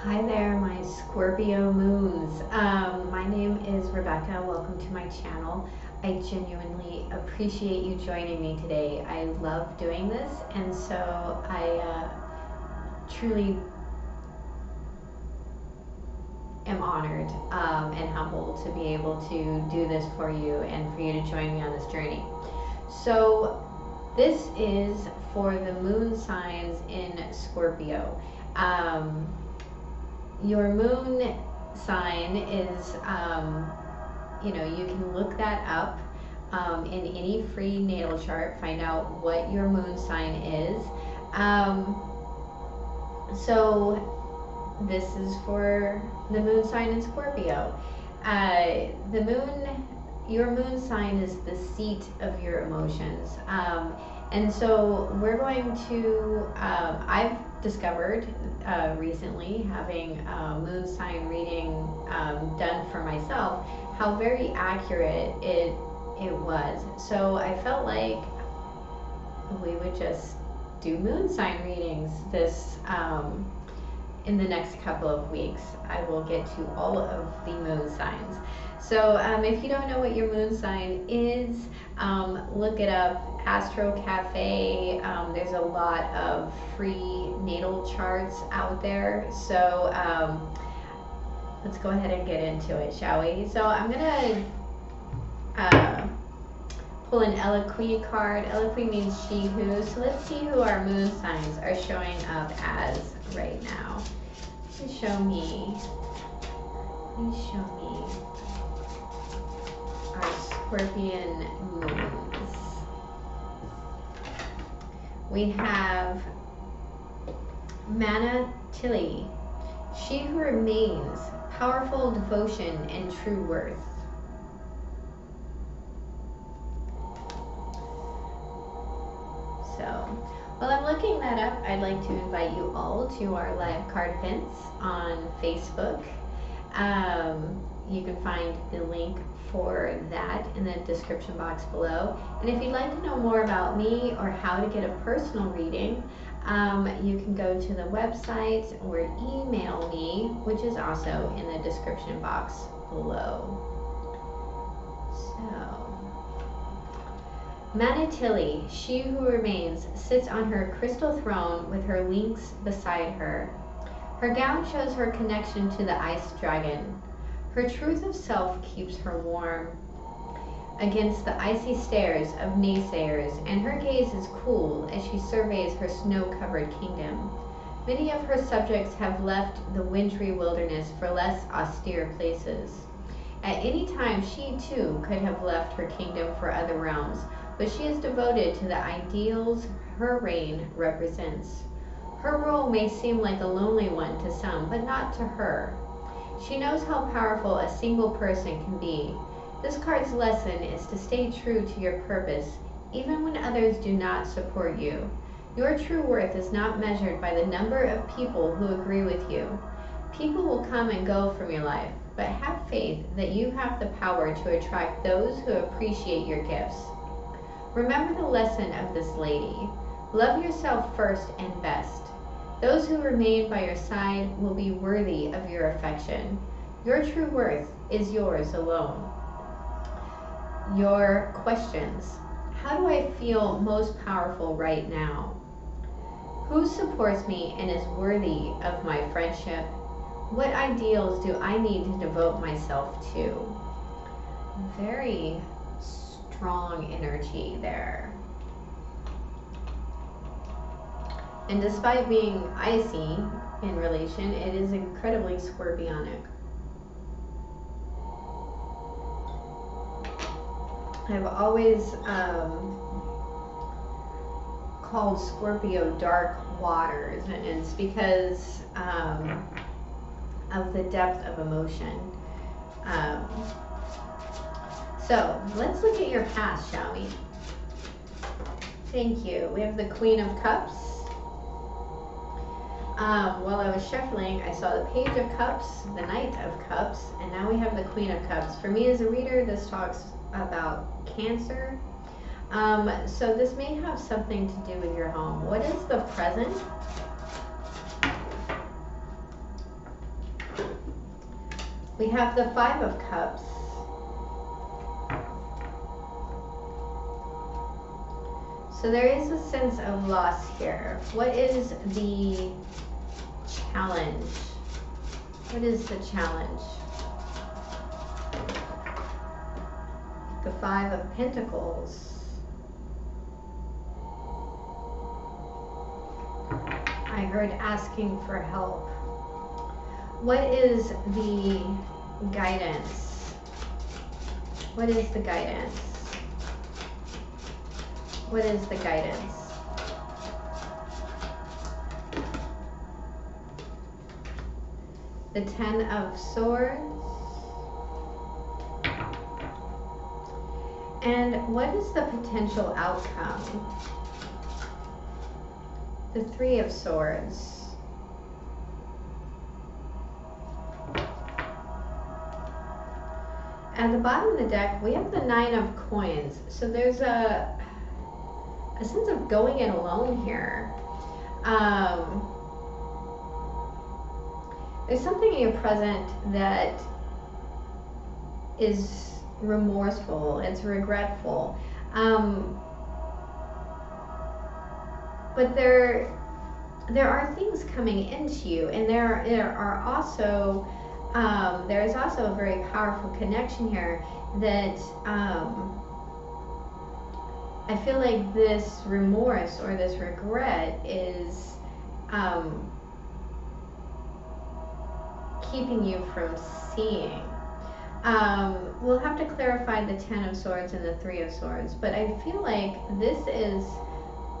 Hi there, my Scorpio moons. My name is Rebecca. Welcome to my channel. I genuinely appreciate you joining me today. I love doing this, and so I truly am honored and humbled to be able to do this for you and for you to join me on this journey. So this is for the moon signs in Scorpio. Your moon sign is, you can look that up in any free natal chart, find out what your moon sign is. So this is for the moon sign in Scorpio. Your moon sign is the seat of your emotions. And so we're going to, I've discovered recently, having a moon sign reading done for myself, how very accurate it was. So I felt like we would just do moon sign readings this in the next couple of weeks. I will get to all of the moon signs. So if you don't know what your moon sign is, look it up. Astro Cafe. There's a lot of free natal charts out there. So let's go ahead and get into it, shall we? So I'm gonna pull an Eloquy card. Eloquy means she who. So let's see who our moon signs are showing up as right now. Please show me. Please show me our Scorpion moons. We have Manatili, she who remains, powerful devotion and true worth. So, while I'm looking that up, I'd like to invite you all to our live card events on Facebook. You can find the link for that in the description box below. And if you'd like to know more about me or how to get a personal reading, you can go to the website or email me, which is also in the description box below. So, Manatili, she who remains, sits on her crystal throne with her lynx beside her. Her gown shows her connection to the ice dragon. Her truth of self keeps her warm against the icy stares of naysayers, and her gaze is cool as she surveys her snow-covered kingdom. Many of her subjects have left the wintry wilderness for less austere places. At any time, she too could have left her kingdom for other realms, but she is devoted to the ideals her reign represents. Her role may seem like a lonely one to some, but not to her. She knows how powerful a single person can be. This card's lesson is to stay true to your purpose, even when others do not support you. Your true worth is not measured by the number of people who agree with you. People will come and go from your life, but have faith that you have the power to attract those who appreciate your gifts. Remember the lesson of this lady. Love yourself first and best. Those who remain by your side will be worthy of your affection. Your true worth is yours alone. Your questions. How do I feel most powerful right now? Who supports me and is worthy of my friendship? What ideals do I need to devote myself to? Very strong energy there. And despite being icy in relation, it is incredibly scorpionic. I've always called Scorpio dark waters, and it's because of the depth of emotion. So let's look at your past, shall we? Thank you. We have the Queen of Cups. While I was shuffling, I saw the Page of Cups, the Knight of Cups, and now we have the Queen of Cups. For me as a reader, this talks about Cancer. So this may have something to do with your home. What is the present? We have the Five of Cups. So there is a sense of loss here. What is the challenge? What is the challenge? The Five of Pentacles. I heard asking for help. What is the guidance? What is the guidance? What is the guidance? The Ten of Swords. And what is the potential outcome? The Three of Swords. At the bottom of the deck, we have the Nine of Coins. So there's a sense of going it alone here. There's something in your present that is remorseful, it's regretful. But there are things coming into you, and there is also a very powerful connection here that I feel like this remorse or this regret is keeping you from seeing. We'll have to clarify the Ten of Swords and the Three of Swords, but I feel like this is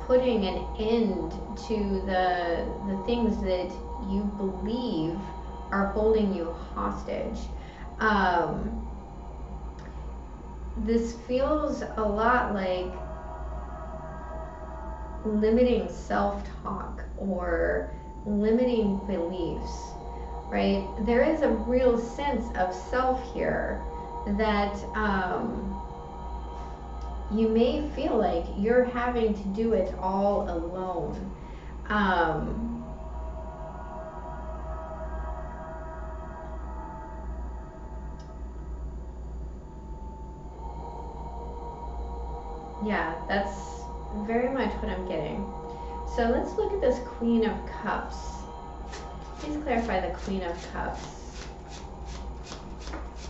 putting an end to the things that you believe are holding you hostage. This feels a lot like limiting self-talk or limiting beliefs, right? There is a real sense of self here that you may feel like you're having to do it all alone. Yeah, that's very much what I'm getting. So let's look at this Queen of Cups. Please clarify the Queen of Cups.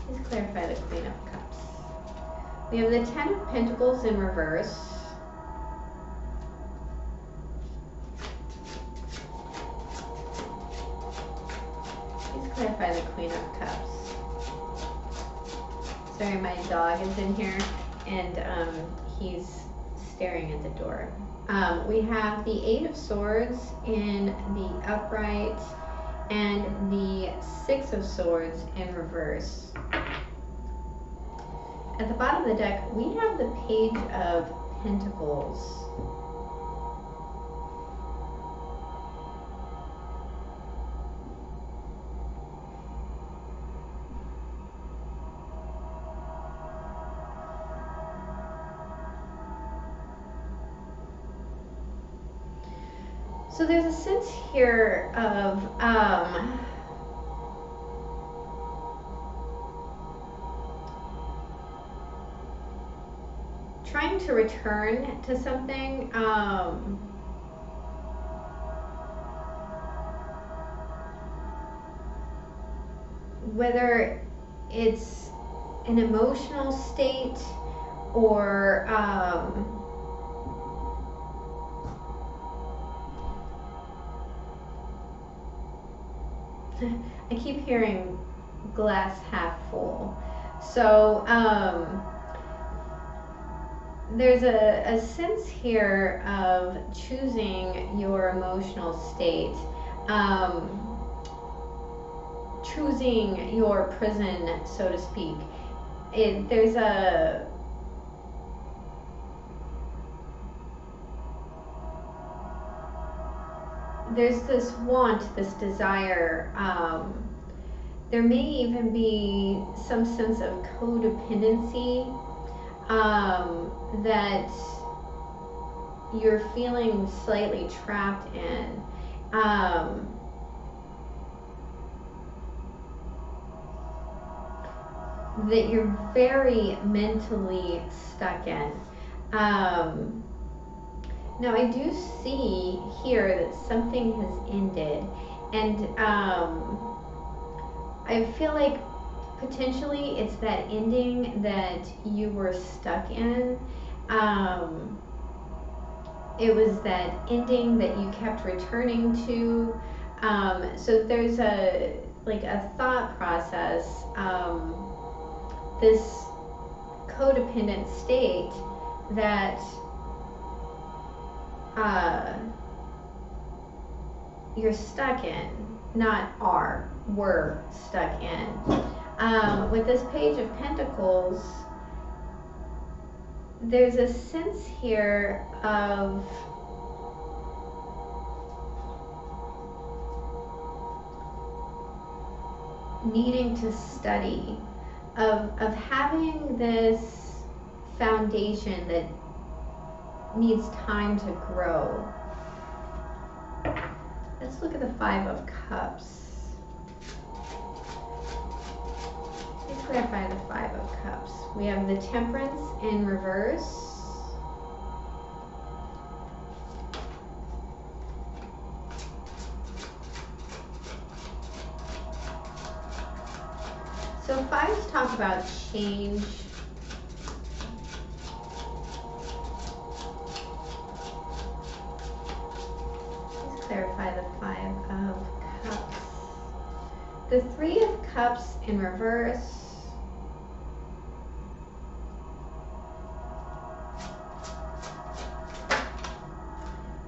Please clarify the Queen of Cups. We have the Ten of Pentacles in reverse. Please clarify the Queen of Cups. Sorry, my dog is in here and he's staring at the door. We have the Eight of Swords in the upright and the Six of Swords in reverse. At the bottom of the deck, we have the Page of Pentacles. So there's a sense here of trying to return to something, whether it's an emotional state or I keep hearing glass half full. So there's a sense here of choosing your emotional state, choosing your prison, so to speak. There's this want, this desire. There may even be some sense of codependency that you're feeling slightly trapped in. that you're very mentally stuck in. Now I do see here that something has ended, and I feel like potentially it's that ending that you were stuck in. It was that ending that you kept returning to. So there's a thought process, this codependent state that you're stuck in, not were stuck in. With this Page of Pentacles, there's a sense here of needing to study, of having this foundation that needs time to grow. Let's look at the Five of Cups. Let's clarify the Five of Cups. We have the Temperance in reverse. So fives talk about change. Let's clarify the Five of Cups. The Three of Cups in reverse.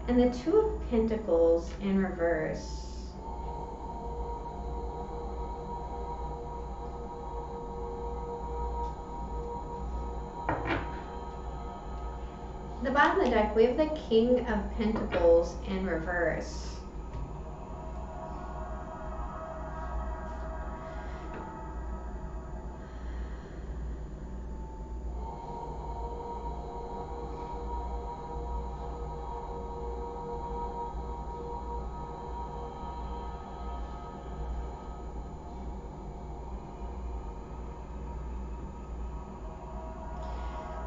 And the Two of Pentacles in reverse. The bottom of the deck, we have the King of Pentacles in reverse.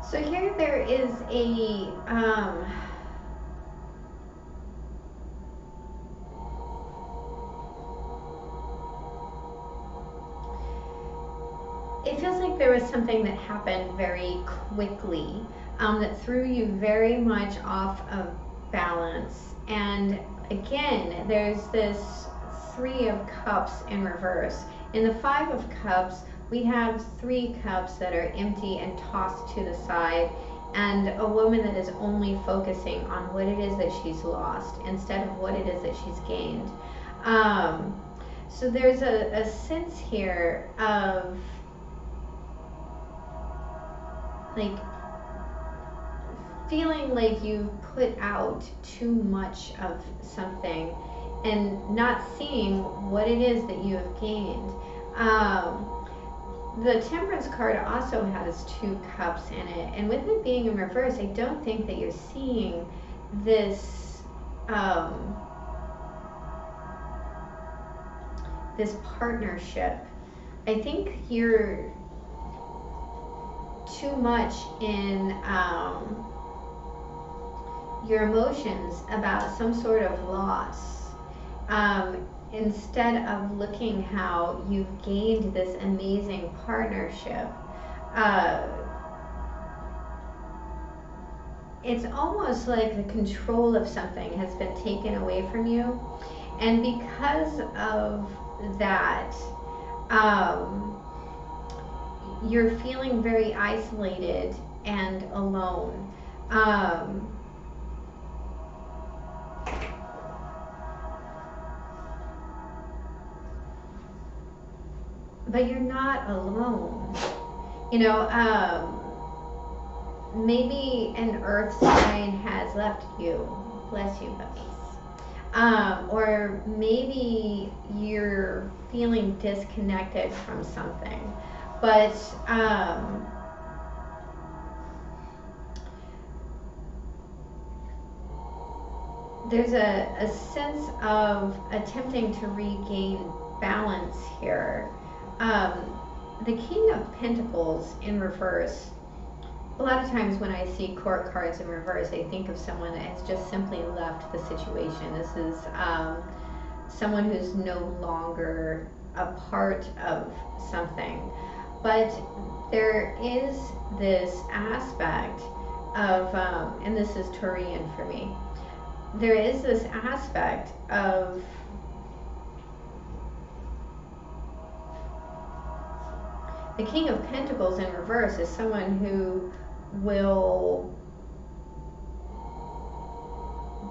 So here there is a it feels like there was something that happened very quickly, that threw you very much off of balance. And again, there's this Three of Cups in reverse. In the Five of Cups, we have 3 cups that are empty and tossed to the side, and a woman that is only focusing on what it is that she's lost instead of what it is that she's gained. So there's a sense here of like feeling like you've put out too much of something and not seeing what it is that you have gained. The Temperance card also has 2 cups in it, and with it being in reverse, I don't think that you're seeing this this partnership. I think you're too much in your emotions about some sort of loss, instead of looking how you've gained this amazing partnership. It's almost like the control of something has been taken away from you, and because of that, you're feeling very isolated and alone. But you're not alone. You know, maybe an earth sign has left you. Bless you, puppies. Or maybe you're feeling disconnected from something. But there's a sense of attempting to regain balance here. the King of Pentacles in reverse, a lot of times when I see court cards in reverse, I think of someone that has just simply left the situation. This is someone who's no longer a part of something. But there is this aspect of, and this is Taurian for me, there is this aspect of the King of Pentacles in reverse is someone who will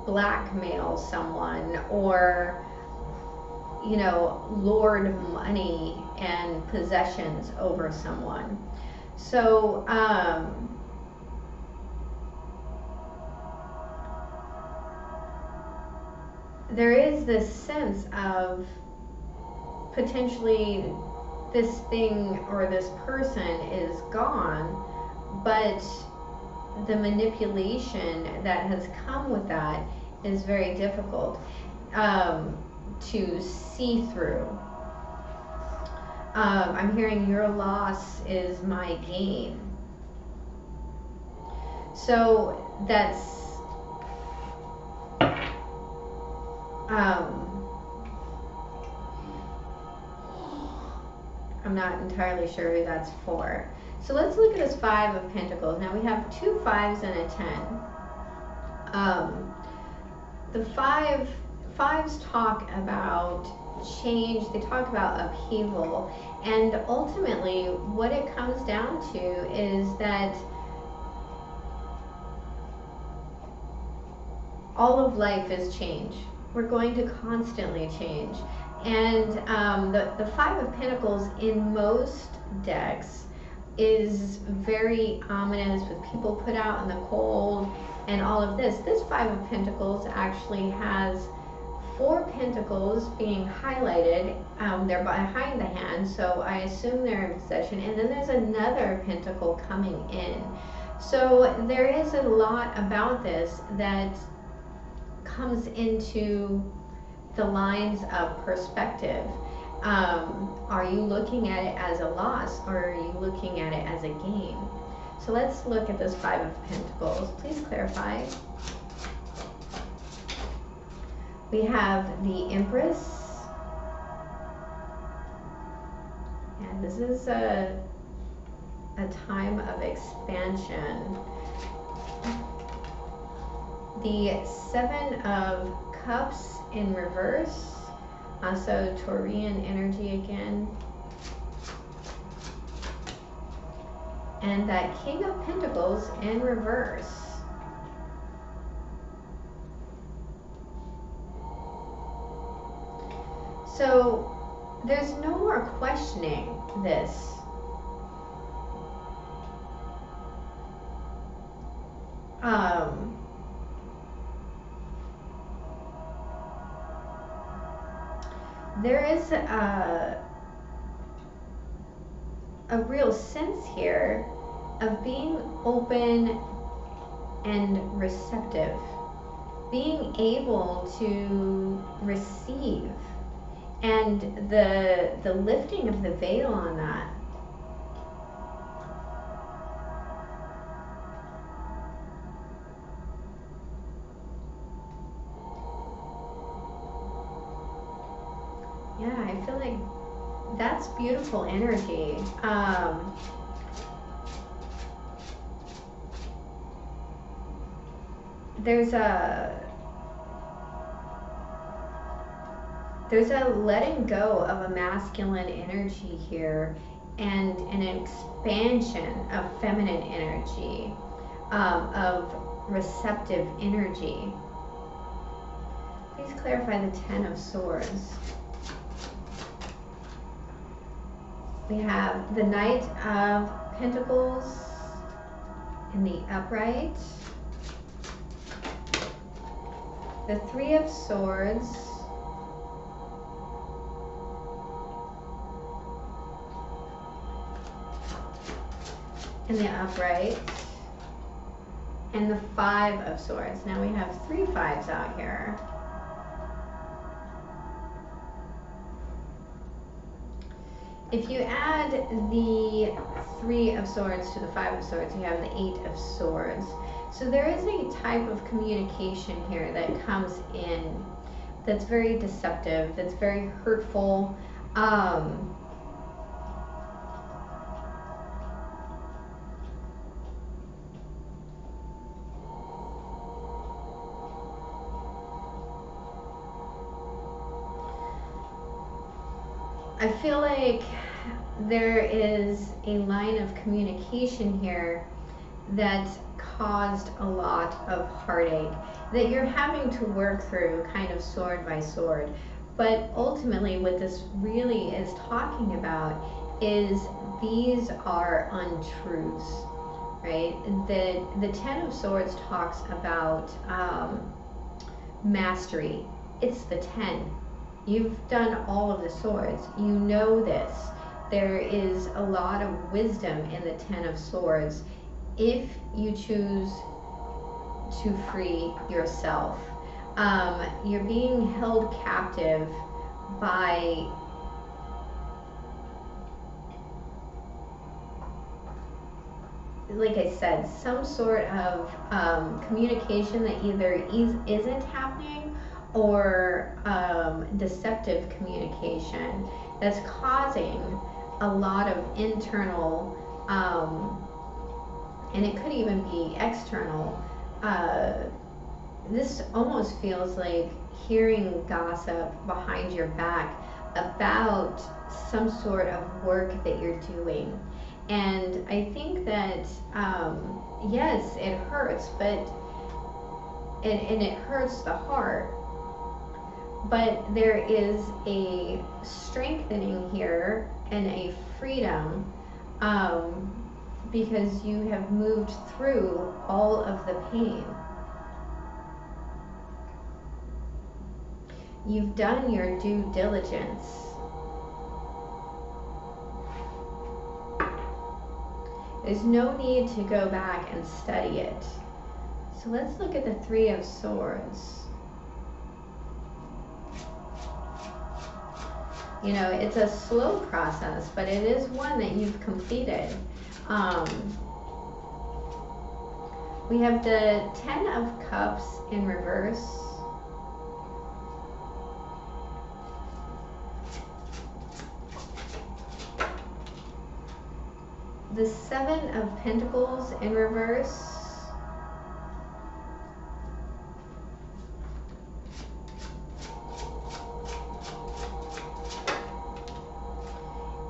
blackmail someone, or, you know, lord money and possessions over someone. So there is this sense of potentially this thing or this person is gone, but the manipulation that has come with that is very difficult to see through. I'm hearing your loss is my gain. So that's I'm not entirely sure who that's for. So let's look at this Five of Pentacles. Now we have 2 5s and a 10. The fives talk about change, they talk about upheaval, and ultimately what it comes down to is that all of life is change. We're going to constantly change. And the Five of Pentacles in most decks is very ominous, with people put out in the cold and all of this. This Five of Pentacles actually has 4 pentacles being highlighted. They're behind the hand, so I assume they're in possession. And then there's another pentacle coming in. So there is a lot about this that comes into the lines of perspective. Are you looking at it as a loss, or are you looking at it as a gain? So let's look at this Five of Pentacles. Please clarify. We have the Empress, and this is a time of expansion. The Seven of Cups in reverse, also Taurian energy again. And that King of Pentacles in reverse. So there's no more questioning this. There is a real sense here of being open and receptive, being able to receive, and the lifting of the veil on that. Yeah, I feel like that's beautiful energy. There's a letting go of a masculine energy here, and an expansion of feminine energy, of receptive energy. Please clarify the Ten of Swords. We have the Knight of Pentacles in the upright, the Three of Swords, in the upright, and the Five of Swords. Now we have 3 fives out here. If you add the 3 of Swords to the 5 of Swords, you have the 8 of Swords. So there is a type of communication here that comes in that's very deceptive, that's very hurtful. I feel like there is a line of communication here that caused a lot of heartache that you're having to work through kind of sword by sword. But ultimately what this really is talking about is these are untruths, right? The 10 of Swords talks about mastery. It's the 10. You've done all of the swords. You know this. There is a lot of wisdom in the 10 of Swords if you choose to free yourself. You're being held captive by like I said, some sort of communication that either isn't happening or deceptive communication that's causing a lot of internal, and it could even be external. This almost feels like hearing gossip behind your back about some sort of work that you're doing. And I think that, yes, it hurts, but, and it hurts the heart, but there is a strengthening here and a freedom, because you have moved through all of the pain. You've done your due diligence. There's no need to go back and study it. So let's look at the 3 of Swords. You know, it's a slow process, but it is one that you've completed. We have the 10 of Cups in reverse. The 7 of Pentacles in reverse.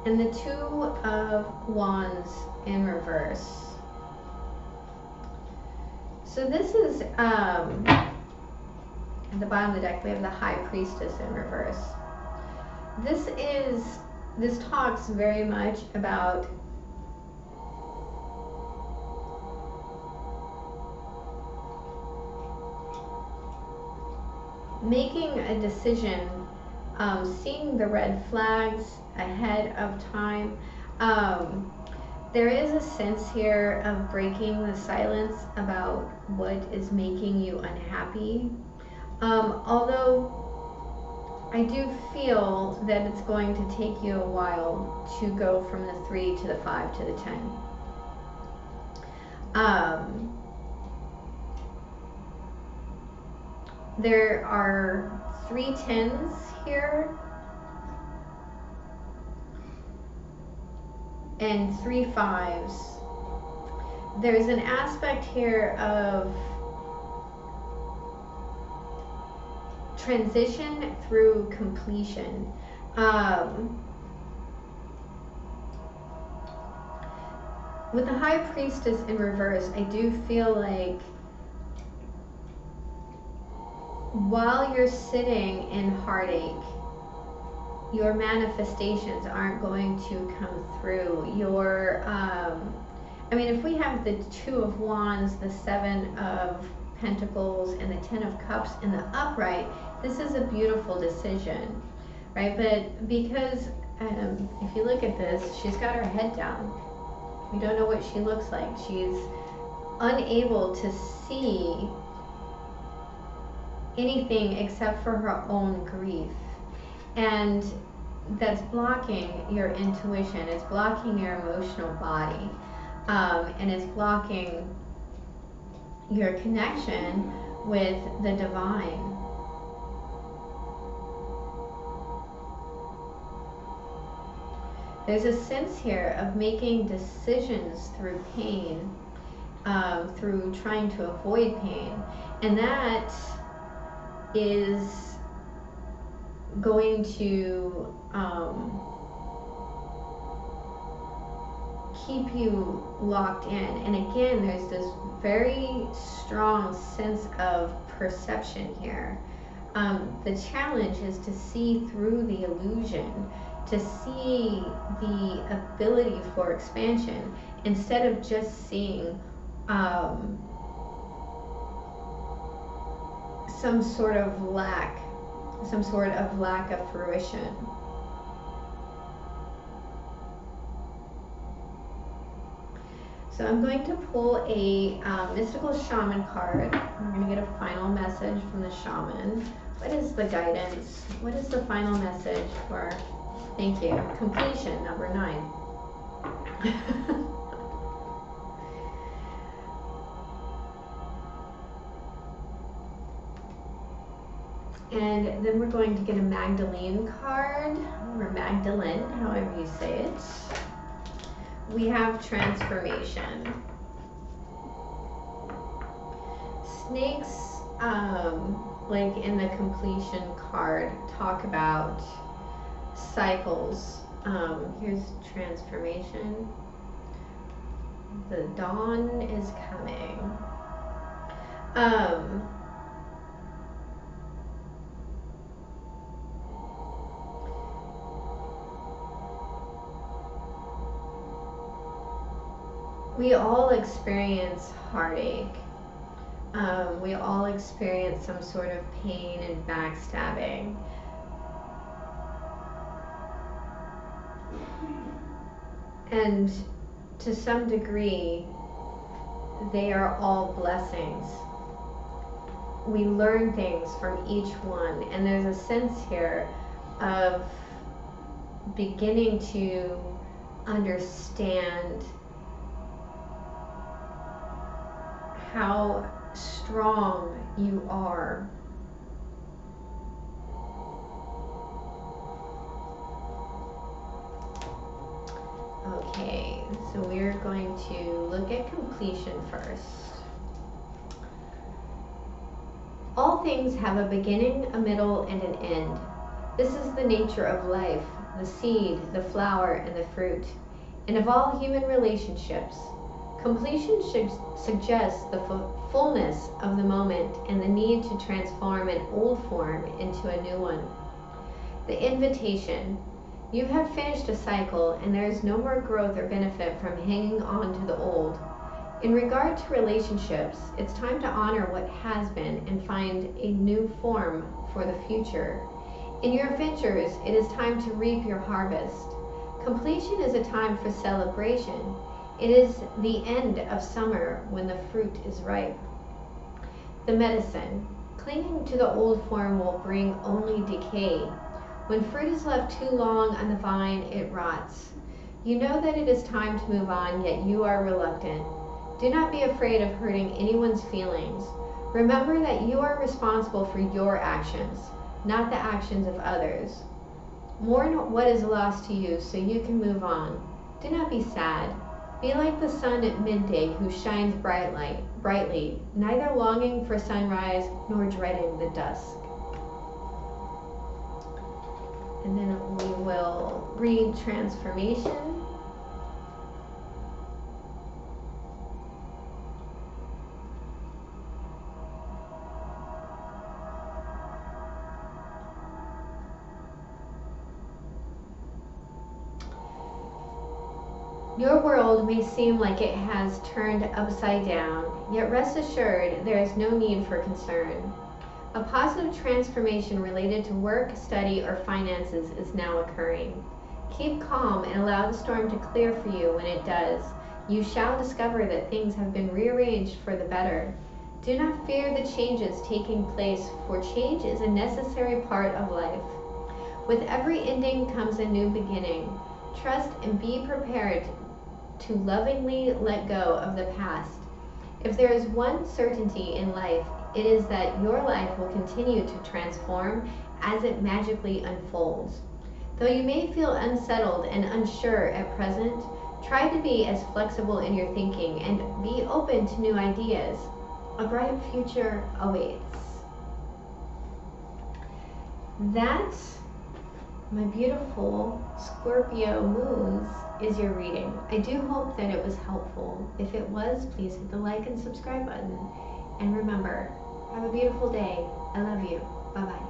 And the 2 of Wands in reverse. So this is, at the bottom of the deck, we have the High Priestess in reverse. This talks very much about making a decision, seeing the red flags ahead of time. There is a sense here of breaking the silence about what is making you unhappy. Although I do feel that it's going to take you a while to go from the 3 to the 5 to the 10. There are 3 10s here and 3 5s. There's an aspect here of transition through completion. With the High Priestess in reverse, I do feel like while you're sitting in heartache, your manifestations aren't going to come through. I mean, if we have the 2 of Wands, the 7 of Pentacles, and the 10 of Cups in the upright, this is a beautiful decision, right? But because if you look at this, she's got her head down. We don't know what she looks like. She's unable to see anything except for her own grief. And that's blocking your intuition. It's blocking your emotional body, and it's blocking your connection with the divine. There's a sense here of making decisions through pain, through trying to avoid pain, and that is going to keep you locked in. And again, there's this very strong sense of perception here. The challenge is to see through the illusion, to see the ability for expansion instead of just seeing some sort of lack of fruition. So I'm going to pull a mystical shaman card. We're going to get a final message from the shaman. What is the guidance? What is the final message for, thank you, completion, number 9. And then we're going to get a Magdalene card, or Magdalene, however you say it. We have transformation. Snakes, like in the completion card, talk about cycles. Here's transformation. The dawn is coming. We all experience heartache. We all experience some sort of pain and backstabbing. And to some degree, they are all blessings. We learn things from each one, and there's a sense here of beginning to understand how strong you are. Okay, so we're going to look at completion first. All things have a beginning, a middle, and an end. This is the nature of life, the seed, the flower, and the fruit, and of all human relationships. Completion should suggest the fullness of the moment and the need to transform an old form into a new one. The invitation. You have finished a cycle, and there is no more growth or benefit from hanging on to the old. In regard to relationships, it's time to honor what has been and find a new form for the future. In your ventures, it is time to reap your harvest. Completion is a time for celebration. It is the end of summer when the fruit is ripe. The medicine. Clinging to the old form will bring only decay. When fruit is left too long on the vine, it rots. You know that it is time to move on, yet you are reluctant. Do not be afraid of hurting anyone's feelings. Remember that you are responsible for your actions, not the actions of others. Mourn what is lost to you so you can move on. Do not be sad. Be like the sun at midday who shines brightly, neither longing for sunrise nor dreading the dusk. And then we will read transformation. Your world may seem like it has turned upside down, yet rest assured there is no need for concern. A positive transformation related to work, study, or finances is now occurring. Keep calm and allow the storm to clear for you. When it does, you shall discover that things have been rearranged for the better. Do not fear the changes taking place, for change is a necessary part of life. With every ending comes a new beginning. Trust and be prepared to lovingly let go of the past. If there is one certainty in life, it is that your life will continue to transform as it magically unfolds. Though you may feel unsettled and unsure at present, try to be as flexible in your thinking and be open to new ideas. A bright future awaits. That, my beautiful Scorpio moons, is your reading. I do hope that it was helpful. If it was, please hit the like and subscribe button. And remember, have a beautiful day. I love you. Bye-bye.